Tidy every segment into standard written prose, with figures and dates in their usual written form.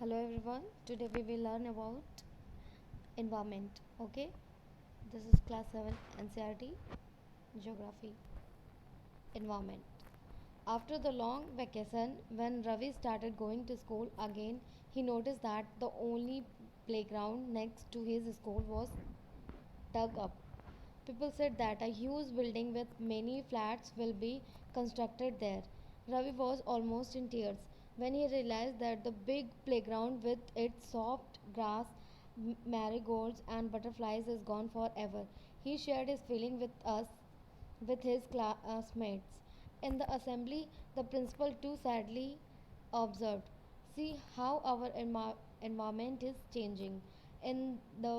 Hello everyone. Today we will learn about environment. Okay, this is class 7 NCRT Geography. Environment. After the long vacation, when Ravi started going to school again, he noticed that the only playground next to his school was dug up. People said that a huge building with many flats will be constructed there. Ravi was almost in tears when he realized that the big playground with its soft grass, marigolds, and butterflies is gone forever. He shared his feeling with us, with his classmates. In the assembly, the principal too sadly observed, "See how our environment is changing." In the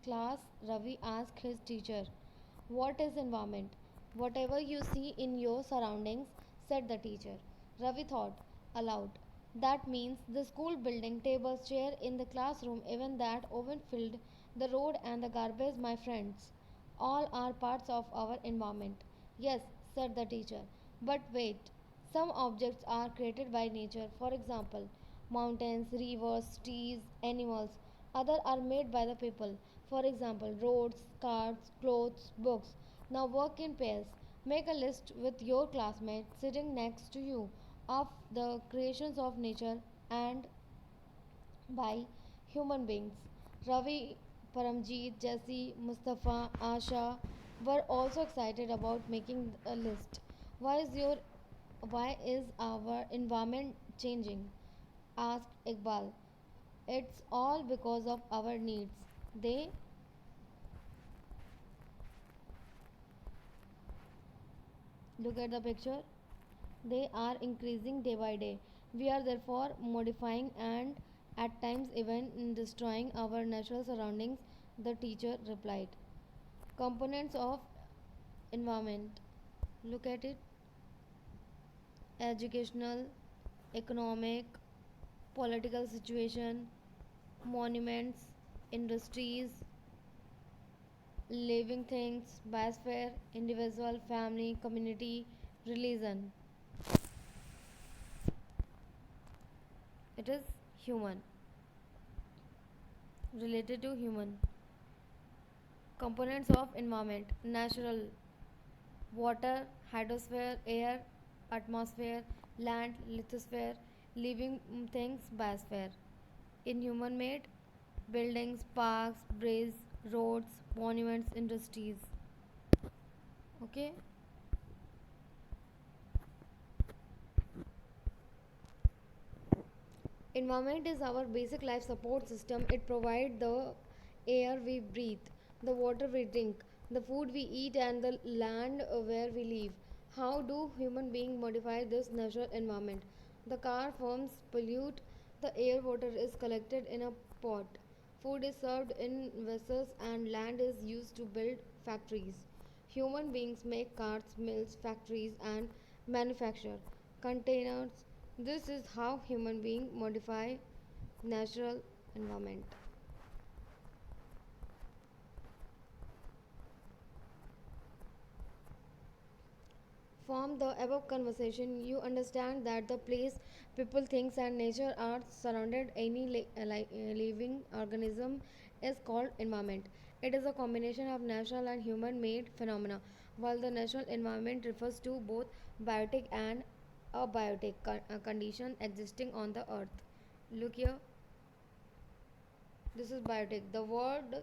class, Ravi asked his teacher, "What is environment?" "Whatever you see in your surroundings," said the teacher. Ravi thought aloud. That means the school building, tables, chair in the classroom, even that oven filled, the road and the garbage, my friends, all are parts of our environment. Yes, said the teacher. But wait, some objects are created by nature. For example, mountains, rivers, trees, animals. Others are made by the people. For example, roads, cars, clothes, books. Now work in pairs. Make a list with your classmates sitting next to you of the creations of nature and by human beings. Ravi, Paramjeet, Jesse, Mustafa, Asha were also excited about making a list. Why is our environment changing? Asked Iqbal. It's all because of our needs. They look at the picture. They are increasing day by day. We are therefore modifying and at times even destroying our natural surroundings, the teacher replied. Components of environment. Look at it: educational, economic, political situation, monuments, industries, living things, biosphere, individual, family, community, religion. It is human, related to human. Components of environment: natural, water, hydrosphere, air, atmosphere, land, lithosphere, living things, biosphere. In human made: buildings, parks, bridges, roads, monuments, industries. Okay. Environment is our basic life support system. It provides the air we breathe, the water we drink, the food we eat, and the land where we live. How do human beings modify this natural environment? The car farms pollute the air, water is collected in a pot, food is served in vessels, and land is used to build factories. Human beings make cars, mills, factories, and manufacture containers. This is how human beings modify natural environment. From the above conversation, you understand that the place, people, things, and nature are surrounded any living organism is called environment. It is a combination of natural and human-made phenomena. While the natural environment refers to both biotic and abiotic condition existing on the earth. Look here. This is biotic. The world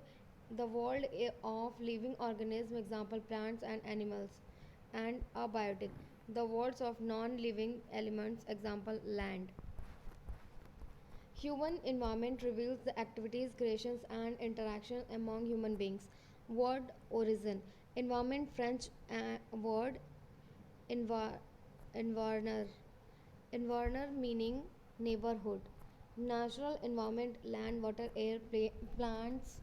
of living organisms, example plants and animals, and abiotic. The worlds of non-living elements, example land. Human environment reveals the activities, creations, and interaction among human beings. Word origin: environment, French word envir- environner. Environner meaning neighborhood. Natural environment: land, water, air, plants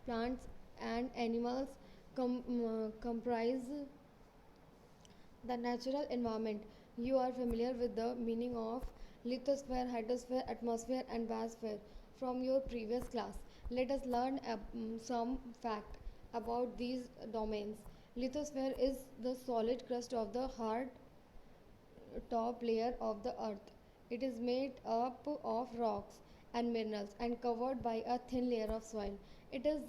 and animals comprise the natural environment. You are familiar with the meaning of lithosphere, hydrosphere, atmosphere, and biosphere from your previous class. Let us learn some fact about these domains. Lithosphere is the solid crust of the hard top layer of the earth. It is made up of rocks and minerals and covered by a thin layer of soil. It is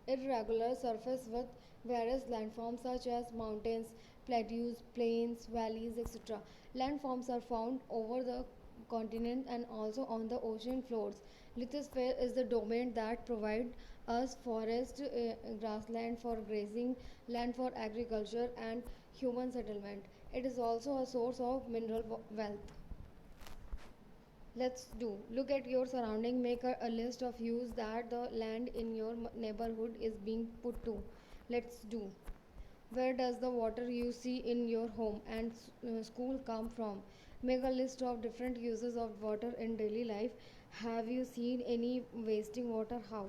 irregular surface with various landforms such as mountains, plateaus, plains, valleys, etc. Landforms are found over the continent and also on the ocean floors. Lithosphere is the domain that provides us forest, grassland for grazing, land for agriculture and human settlement. It is also a source of mineral wealth. Let's do. Look at your surrounding. Make a list of use that the land in your neighborhood is being put to. Let's do. Where does the water you see in your home and school come from? Make a list of different uses of water in daily life. Have you seen any wasting water? How?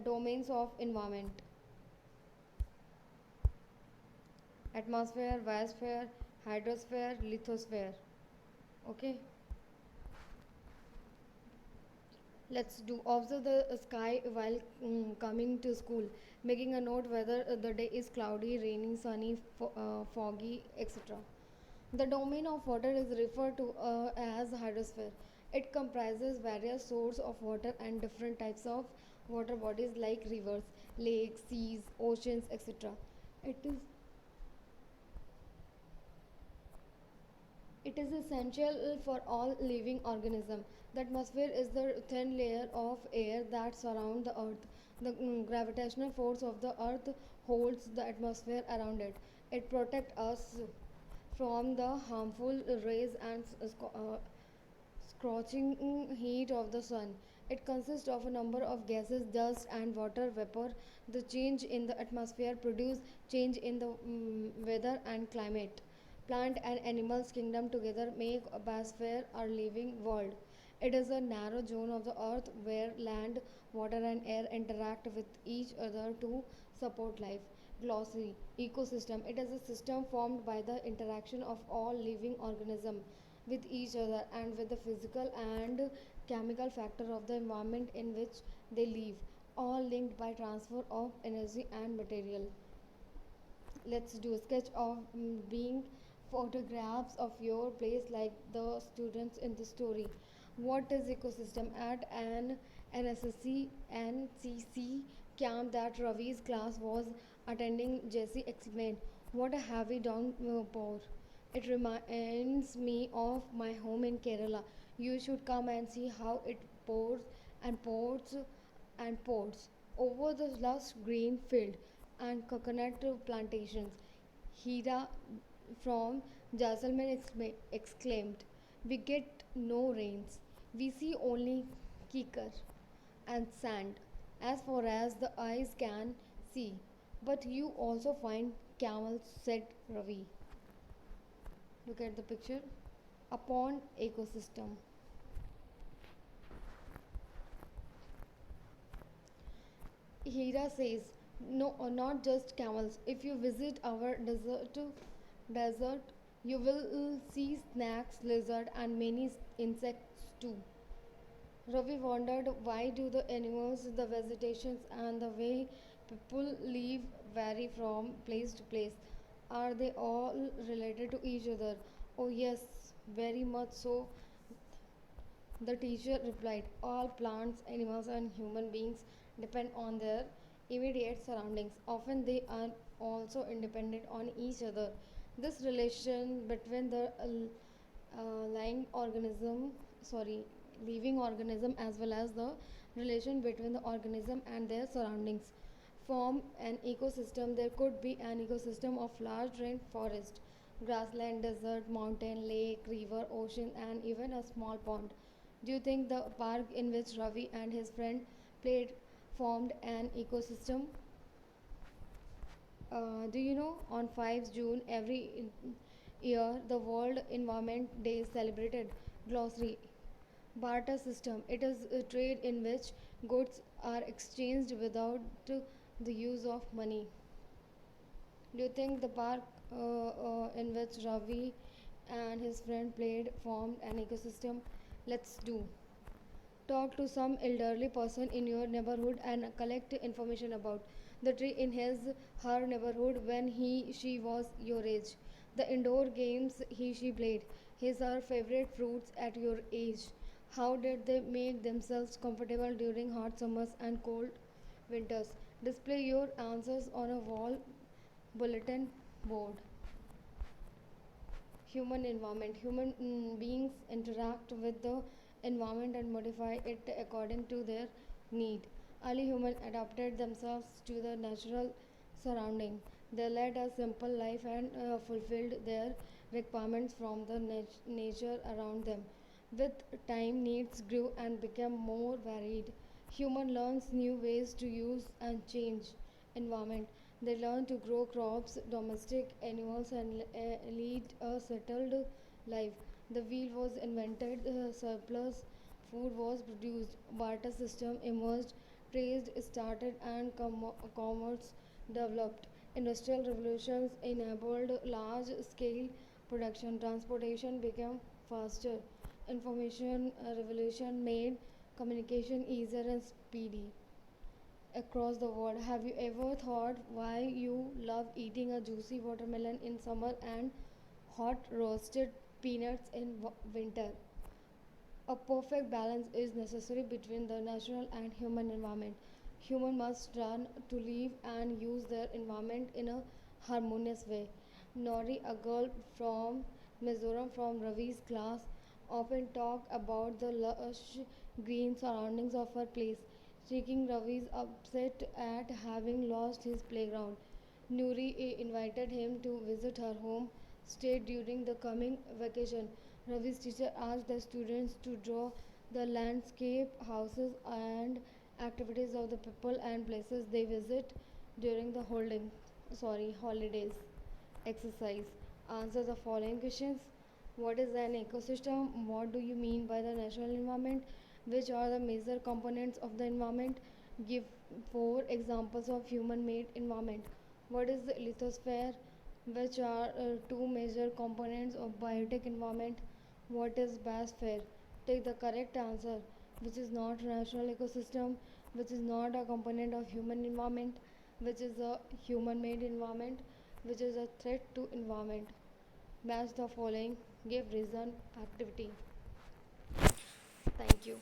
Domains of environment: atmosphere, biosphere, hydrosphere, lithosphere. Okay. Let's do. Observe the sky while coming to school, making a note whether the day is cloudy, rainy, sunny, foggy, etc. The domain of water is referred to as hydrosphere. It comprises various sources of water and different types of water bodies like rivers, lakes, seas, oceans, etc. It is It is essential for all living organisms. The atmosphere is the thin layer of air that surrounds the earth. The gravitational force of the earth holds the atmosphere around it. It protects us from the harmful rays and scorching heat of the sun. It consists of a number of gases, dust, and water vapor. The change in the atmosphere produce change in the weather and climate. Plant and animals kingdom together make a biosphere our living world. It is a narrow zone of the earth where land, water, and air interact with each other to support life. Glossary: ecosystem. It is a system formed by the interaction of all living organisms with each other and with the physical and chemical factor of the environment in which they live, all linked by transfer of energy and material. Let's do a sketch of being photographs of your place like the students in the story. What is ecosystem? At an NSSC NCC camp that Ravi's class was attending, Jesse explained, what a heavy downpour. It reminds me of my home in Kerala. You should come and see how it pours and pours and pours over the lush green field and coconut plantations. Hira from Jaisalmer exclaimed, "We get no rains. We see only kikar and sand as far as the eyes can see. But you also find camels," said Ravi. Look at the picture. Upon ecosystem. Hira says, "No, not just camels. If you visit our desert, you will see snakes, lizards, and many insects too." Ravi wondered, why do the animals, the vegetations, and the way people live vary from place to place? Are they all related to each other? Oh, yes, very much so, the teacher replied. All plants, animals, and human beings depend on their immediate surroundings. Often they are also independent on each other. This relation between the lying organism, sorry, living organism, as well as the relation between the organism and their surroundings form an ecosystem. There could be an ecosystem of large rainforest, grassland, desert, mountain, lake, river, ocean, and even a small pond. Do you think the park in which Ravi and his friend played formed an ecosystem? Do you know on 5th June every year the World Environment Day is celebrated? Glossary: barter system. It is a trade in which goods are exchanged without the use of money. Do you think the park in which Ravi and his friend played formed an ecosystem? Let's do. Talk to some elderly person in your neighborhood and collect information about the tree in his her neighborhood when he she was your age. The indoor games he she played. His her favorite fruits at your age. How did they make themselves comfortable during hot summers and cold winters? Display your answers on a wall bulletin board. Human environment. Human beings interact with the environment and modify it according to their need. Early humans adapted themselves to the natural surrounding. They led a simple life and fulfilled their requirements from the nature around them. With time, needs grew and became more varied. Human learns new ways to use and change environment. They learn to grow crops, domestic animals, and lead a settled life. The wheel was invented, surplus food was produced, barter system emerged, trade started, and commerce developed. Industrial revolutions enabled large-scale production. Transportation became faster. Information revolution made communication easier and speedy across the world. Have you ever thought why you love eating a juicy watermelon in summer and hot roasted peanuts in winter? A perfect balance is necessary between the natural and human environment. Humans must learn to live and use their environment in a harmonious way. Nori, a girl from Mizoram from Ravi's class, often talked about the lush green surroundings of her place. Shaking Ravi is upset at having lost his playground. Nuri invited him to visit her home state during the coming vacation. Ravi's teacher asked the students to draw the landscape, houses, and activities of the people and places they visit during the holidays. Exercise. Answer the following questions. What is an ecosystem? What do you mean by the natural environment? Which are the major components of the environment? Give 4 examples of human made environment. What is the lithosphere? Which are two major components of biotic environment? What is biosphere? Take the correct answer, which is not natural ecosystem, which is not a component of human environment, which is a human made environment, which is a threat to environment. Match the following, give reason, activity. Thank you.